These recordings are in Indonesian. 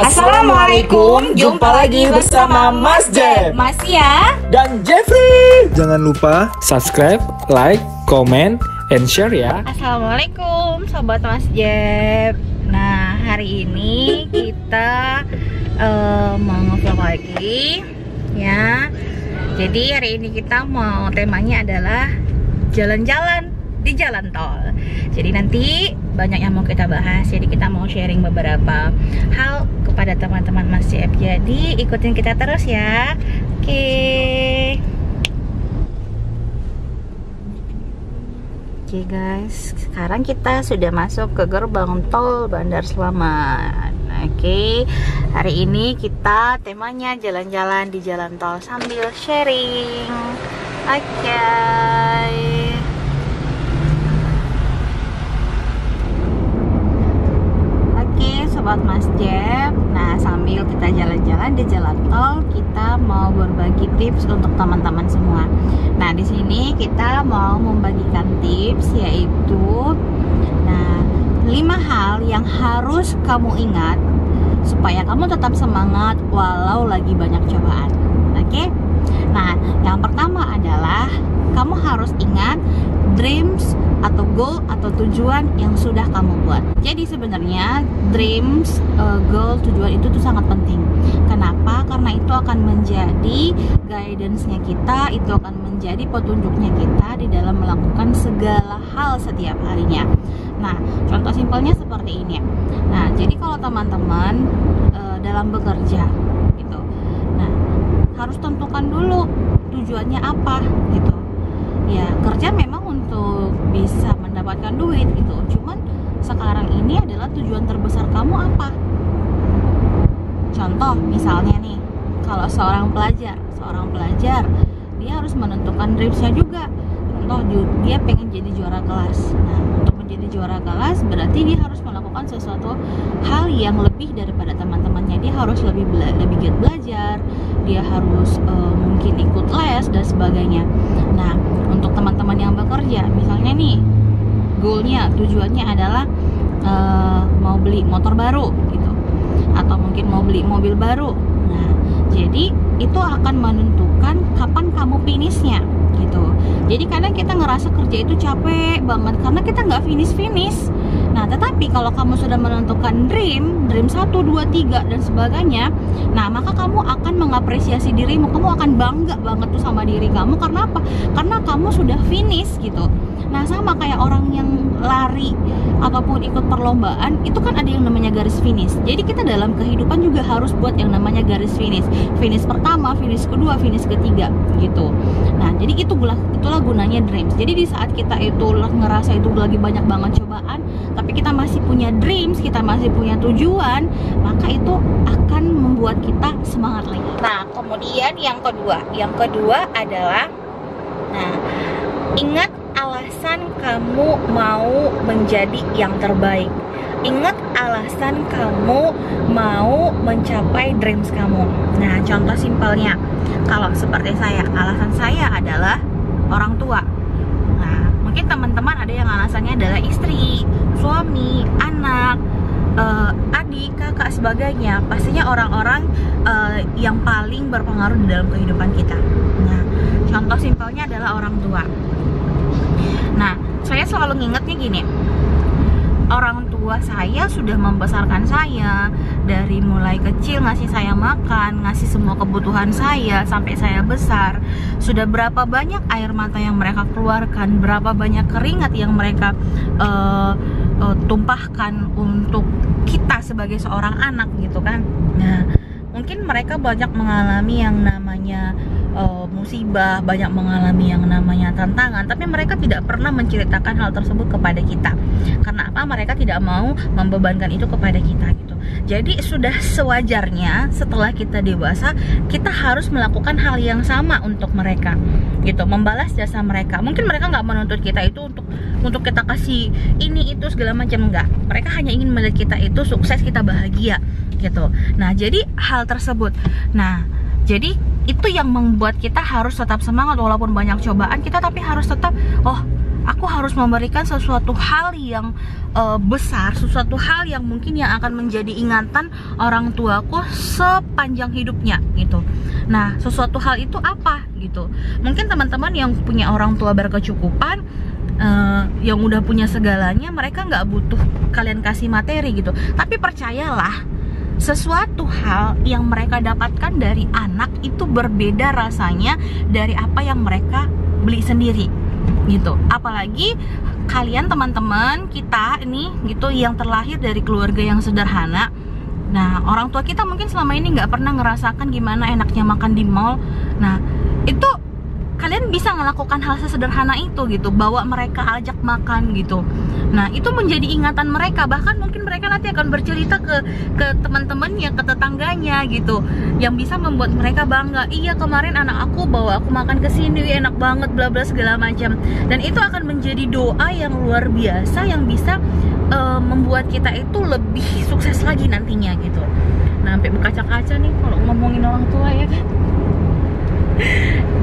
Assalamualaikum, jumpa lagi bersama Mas Jeb, Mas ya, dan Jeffrey. Jangan lupa subscribe, like, comment, and share ya. Assalamualaikum Sobat Mas Jeb. Nah, hari ini kita mau nge-vlog lagi ya. Jadi hari ini kita mau temanya adalah jalan-jalan di jalan tol. Jadi nanti banyak yang mau kita bahas. Jadi kita mau sharing beberapa hal kepada teman-teman Mas Jeb. Jadi ikutin kita terus ya. Oke guys, sekarang kita sudah masuk ke gerbang tol Bandar Slamet. Oke, hari ini kita temanya jalan-jalan di jalan tol sambil sharing. Oke. Sobat Mas Jeb, nah sambil kita jalan-jalan di jalan tol, kita mau berbagi tips untuk teman-teman semua. Nah di sini kita mau membagikan tips, yaitu 5 hal yang harus kamu ingat supaya kamu tetap semangat walau lagi banyak cobaan. Oke? Nah yang pertama adalah kamu harus ingat dreams atau goal atau tujuan yang sudah kamu buat. Jadi sebenarnya dreams, goal, tujuan itu tuh sangat penting. Kenapa? Karena itu akan menjadi guidance-nya kita, itu akan menjadi petunjuknya kita di dalam melakukan segala hal setiap harinya. Nah, contoh simpelnya seperti ini. Nah, jadi kalau teman-teman dalam bekerja gitu, nah harus tentukan dulu tujuannya apa gitu. Ya, kerja memang untuk bisa mendapatkan duit gitu. Cuman sekarang ini adalah tujuan terbesar kamu apa? Contoh misalnya nih, kalau seorang pelajar dia harus menentukan dreamsnya juga. Contoh dia pengen jadi juara kelas. Nah, untuk menjadi juara kelas berarti dia harus melakukan sesuatu hal yang lebih daripada teman-temannya. Dia harus lebih giat belajar, dia harus mungkin ikut les dan sebagainya. Nah, untuk teman-teman yang bekerja, misalnya nih goalnya, tujuannya adalah mau beli motor baru gitu, atau mungkin mau beli mobil baru. Nah, jadi itu akan menentukan kapan kamu finishnya gitu. Jadi kadang kita ngerasa kerja itu capek banget karena kita nggak finish. Nah, tetapi kalau kamu sudah menentukan dream 1, 2, 3 dan sebagainya, nah maka kamu akan mengapresiasi dirimu, kamu akan bangga banget tuh sama diri kamu. Karena apa? Karena kamu sudah finish gitu. Nah, sama kayak orang yang lari ataupun ikut perlombaan, itu kan ada yang namanya garis finish. Jadi kita dalam kehidupan juga harus buat yang namanya garis finish. Finish pertama, finish kedua, finish ketiga gitu. Nah, jadi itulah gunanya dreams. Jadi di saat kita itu ngerasa itu lagi banyak banget cobaan, tapi kita masih punya dreams, kita masih punya tujuan, maka itu akan membuat kita semangat lagi. Nah, kemudian yang kedua adalah, nah, ingat alasan kamu mau menjadi yang terbaik. Ingat alasan kamu mau mencapai dreams kamu. Nah, contoh simpelnya, kalau seperti saya, alasan saya adalah orang tua. Nah, mungkin teman-teman ada yang alasannya adalah istri, suami, anak, adik, kakak, sebagainya. Pastinya orang-orang yang paling berpengaruh di dalam kehidupan kita. Nah, contoh simpelnya adalah orang tua. Nah, saya selalu ngingetnya gini, orang tua saya sudah membesarkan saya dari mulai kecil, ngasih saya makan, ngasih semua kebutuhan saya sampai saya besar. Sudah berapa banyak air mata yang mereka keluarkan, berapa banyak keringat yang mereka tumpahkan untuk kita sebagai seorang anak gitu kan. Nah, mungkin mereka banyak mengalami yang namanya musibah, banyak mengalami yang namanya tantangan, tapi mereka tidak pernah menceritakan hal tersebut kepada kita. Karena apa? Mereka tidak mau membebankan itu kepada kita gitu. Jadi sudah sewajarnya setelah kita dewasa, kita harus melakukan hal yang sama untuk mereka gitu, membalas jasa mereka. Mungkin mereka nggak menuntut kita itu untuk kita kasih ini itu segala macam, enggak. Mereka hanya ingin melihat kita itu sukses, kita bahagia gitu. Nah, jadi hal tersebut, nah jadi itu yang membuat kita harus tetap semangat walaupun banyak cobaan kita, tapi harus tetap, oh aku harus memberikan sesuatu hal yang besar, sesuatu hal yang mungkin yang akan menjadi ingatan orang tuaku sepanjang hidupnya gitu. Nah, sesuatu hal itu apa gitu? Mungkin teman-teman yang punya orang tua berkecukupan, yang udah punya segalanya, mereka nggak butuh kalian kasih materi gitu. Tapi percayalah, sesuatu hal yang mereka dapatkan dari anak itu berbeda rasanya dari apa yang mereka beli sendiri gitu. Apalagi kalian teman-teman kita ini gitu yang terlahir dari keluarga yang sederhana. Nah, orang tua kita mungkin selama ini nggak pernah ngerasakan gimana enaknya makan di mall. Nah, itu kalian bisa melakukan hal sesederhana itu gitu, bawa mereka ajak makan gitu. Nah, itu menjadi ingatan mereka. Bahkan mungkin mereka nanti akan bercerita ke teman-temannya, ke tetangganya gitu, yang bisa membuat mereka bangga. Iya, kemarin anak aku bawa aku makan ke sini, enak banget, bla bla segala macam. Dan itu akan menjadi doa yang luar biasa yang bisa membuat kita itu lebih sukses lagi nantinya gitu. Nah, sampai berkaca-kaca nih kalau ngomongin orang tua ya kan.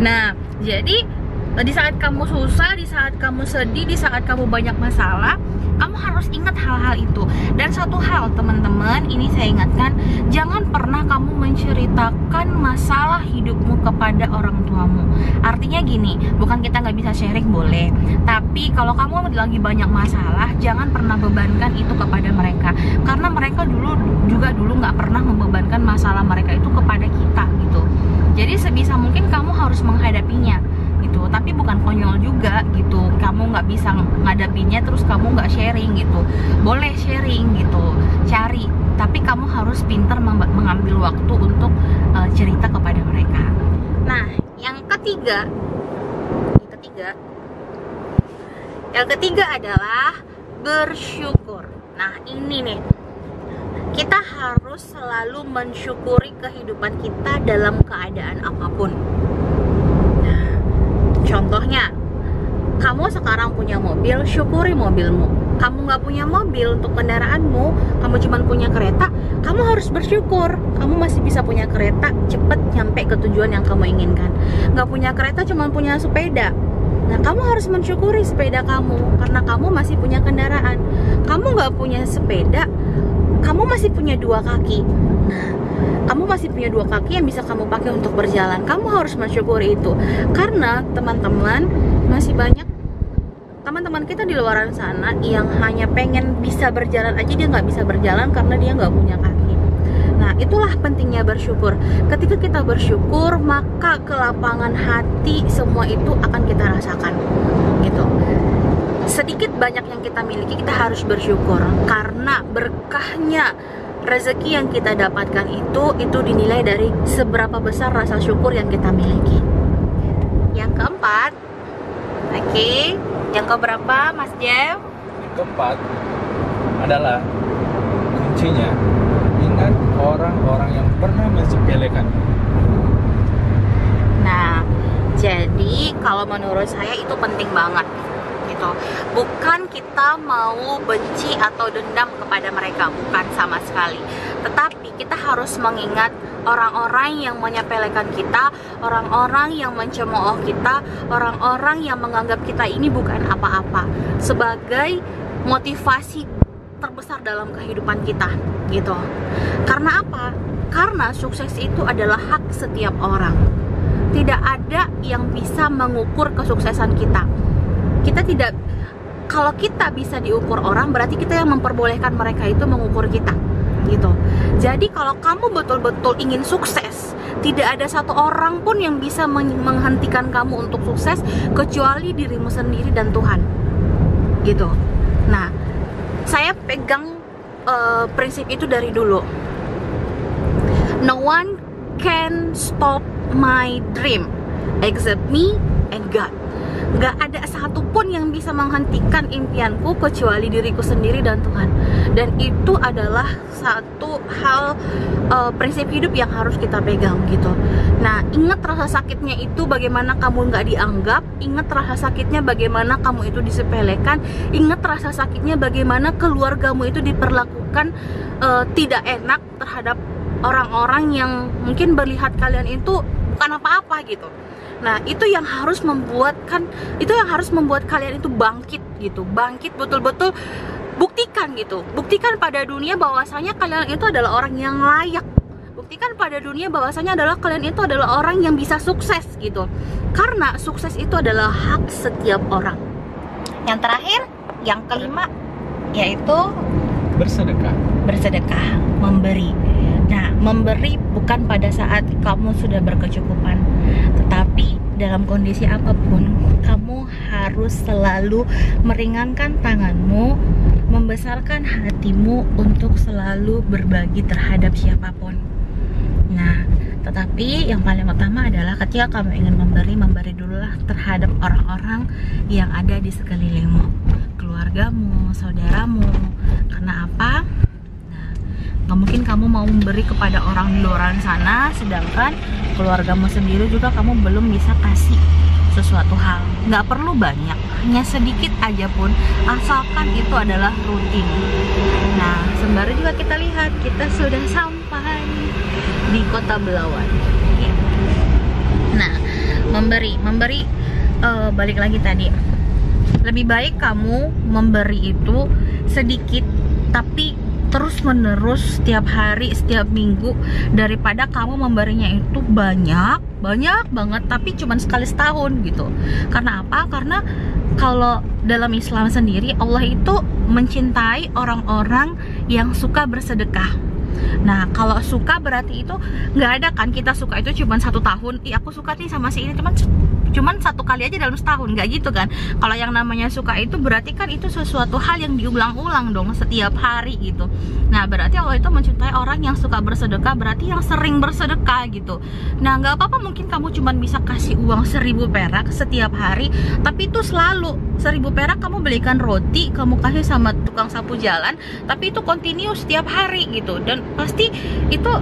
Nah, jadi di saat kamu susah, di saat kamu sedih, di saat kamu banyak masalah, kamu harus ingat hal-hal itu. Dan satu hal teman-teman, ini saya ingatkan, jangan pernah kamu menceritakan masalah hidupmu kepada orang tuamu. Artinya gini, bukan kita nggak bisa sharing, boleh, tapi kalau kamu lagi banyak masalah, jangan pernah bebankan itu kepada mereka, karena mereka dulu nggak pernah membebankan masalah mereka itu kepada kita gitu. Jadi sebisa mungkin kamu harus menghadapinya gitu, tapi bukan konyol juga gitu. Kamu nggak bisa menghadapinya terus kamu nggak sharing gitu. Boleh sharing gitu, cari, tapi kamu harus pintar mengambil waktu untuk cerita kepada mereka. Nah, yang ketiga adalah bersyukur. Nah, ini nih, kita harus selalu mensyukuri kehidupan kita dalam keadaan apapun. Nah, contohnya, kamu sekarang punya mobil, syukuri mobilmu. Kamu nggak punya mobil untuk kendaraanmu, kamu cuma punya kereta, kamu harus bersyukur. Kamu masih bisa punya kereta, cepet nyampe ke tujuan yang kamu inginkan. Nggak punya kereta, cuma punya sepeda. Nah, kamu harus mensyukuri sepeda kamu, karena kamu masih punya kendaraan. Kamu nggak punya sepeda, kamu masih punya dua kaki. Nah, kamu masih punya dua kaki yang bisa kamu pakai untuk berjalan. Kamu harus mensyukuri itu. Karena teman-teman, masih banyak teman-teman kita di luar sana yang hanya pengen bisa berjalan aja, dia nggak bisa berjalan karena dia nggak punya kaki. Nah, itulah pentingnya bersyukur. Ketika kita bersyukur, maka kelapangan hati semua itu akan kita rasakan gitu. Sedikit banyak yang kita miliki, kita harus bersyukur, karena berkahnya rezeki yang kita dapatkan itu dinilai dari seberapa besar rasa syukur yang kita miliki. Yang keempat, oke, yang keberapa Mas Jeff? Yang keempat adalah kuncinya, ingat orang-orang yang pernah mensepelekan. Nah, jadi kalau menurut saya itu penting banget gitu. Bukan kita mau benci atau dendam kepada mereka, bukan sama sekali. Tetapi kita harus mengingat orang-orang yang menyepelekan kita, orang-orang yang mencemooh kita, orang-orang yang menganggap kita ini bukan apa-apa, sebagai motivasi terbesar dalam kehidupan kita gitu. Karena apa? Karena sukses itu adalah hak setiap orang. Tidak ada yang bisa mengukur kesuksesan kita. Kita tidak, kalau kita bisa diukur orang, berarti kita yang memperbolehkan mereka itu mengukur kita gitu. Jadi kalau kamu betul-betul ingin sukses, tidak ada satu orang pun yang bisa menghentikan kamu untuk sukses kecuali dirimu sendiri dan Tuhan gitu. Nah, saya pegang prinsip itu dari dulu. No one can stop my dream except me and God. Gak ada satupun yang bisa menghentikan impianku kecuali diriku sendiri dan Tuhan. Dan itu adalah satu hal prinsip hidup yang harus kita pegang gitu. Nah, ingat rasa sakitnya itu bagaimana kamu gak dianggap. Ingat rasa sakitnya bagaimana kamu itu disepelekan. Ingat rasa sakitnya bagaimana keluargamu itu diperlakukan tidak enak terhadap orang-orang yang mungkin melihat kalian itu bukan apa-apa gitu. Nah, itu yang harus membuat kalian itu bangkit gitu. Bangkit betul-betul, buktikan gitu. Buktikan pada dunia bahwasanya kalian itu adalah orang yang layak. Buktikan pada dunia bahwasanya kalian itu adalah orang yang bisa sukses gitu. Karena sukses itu adalah hak setiap orang. Yang terakhir, yang kelima, yaitu bersedekah, memberi. Nah, memberi bukan pada saat kamu sudah berkecukupan, tetapi dalam kondisi apapun, kamu harus selalu meringankan tanganmu, membesarkan hatimu untuk selalu berbagi terhadap siapapun. Nah, tetapi yang paling utama adalah ketika kamu ingin memberi dululah terhadap orang-orang yang ada di sekelilingmu, keluargamu, saudaramu. Karena apa? Nggak mungkin kamu mau memberi kepada orang di luar sana, sedangkan keluargamu sendiri juga kamu belum bisa kasih sesuatu hal. Nggak perlu banyak, hanya sedikit aja pun, asalkan itu adalah rutin. Nah, sembari juga kita lihat, kita sudah sampai di Kota Belawan. Nah, memberi, balik lagi tadi. Lebih baik kamu memberi itu sedikit, tapi terus menerus setiap hari, setiap minggu, daripada kamu memberinya itu banyak banget tapi cuman sekali setahun gitu. Karena apa? Karena kalau dalam Islam sendiri, Allah itu mencintai orang-orang yang suka bersedekah. Nah, kalau suka berarti itu nggak ada kan kita suka itu cuman 1 tahun. Aku suka nih sama si ini cuman 1 kali aja dalam setahun, nggak gitu kan. Kalau yang namanya suka itu berarti kan itu sesuatu hal yang diulang-ulang dong setiap hari gitu. Nah, berarti Allah itu mencintai orang yang suka bersedekah, berarti yang sering bersedekah gitu. Nah, nggak apa-apa mungkin kamu cuman bisa kasih uang 1000 perak setiap hari, tapi itu selalu 1000 perak kamu belikan roti, kamu kasih sama tukang sapu jalan, tapi itu continue setiap hari gitu. Dan pasti itu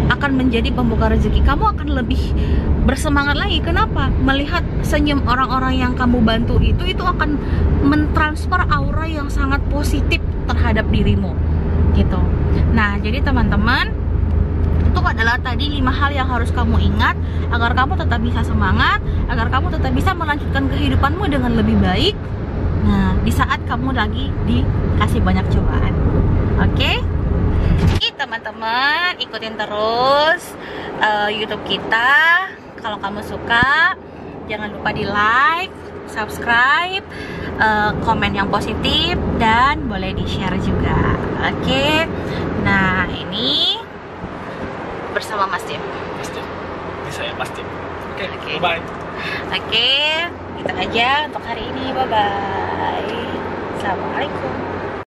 akan menjadi pembuka rezeki. Kamu akan lebih bersemangat lagi. Kenapa? Melihat senyum orang-orang yang kamu bantu itu akan mentransfer aura yang sangat positif terhadap dirimu gitu. Nah, jadi teman-teman, itu adalah tadi 5 hal yang harus kamu ingat agar kamu tetap bisa semangat, agar kamu tetap bisa melanjutkan kehidupanmu dengan lebih baik. Nah, di saat kamu lagi dikasih banyak cobaan. Oke? Teman-teman, ikutin terus YouTube kita. Kalau kamu suka, jangan lupa di like, subscribe, komen yang positif, dan boleh di share juga. Oke? Nah, ini bersama Mas Jep. Ini saya Mas Jep. Oke, bye. Oke, gitu aja untuk hari ini. Bye bye. Assalamualaikum.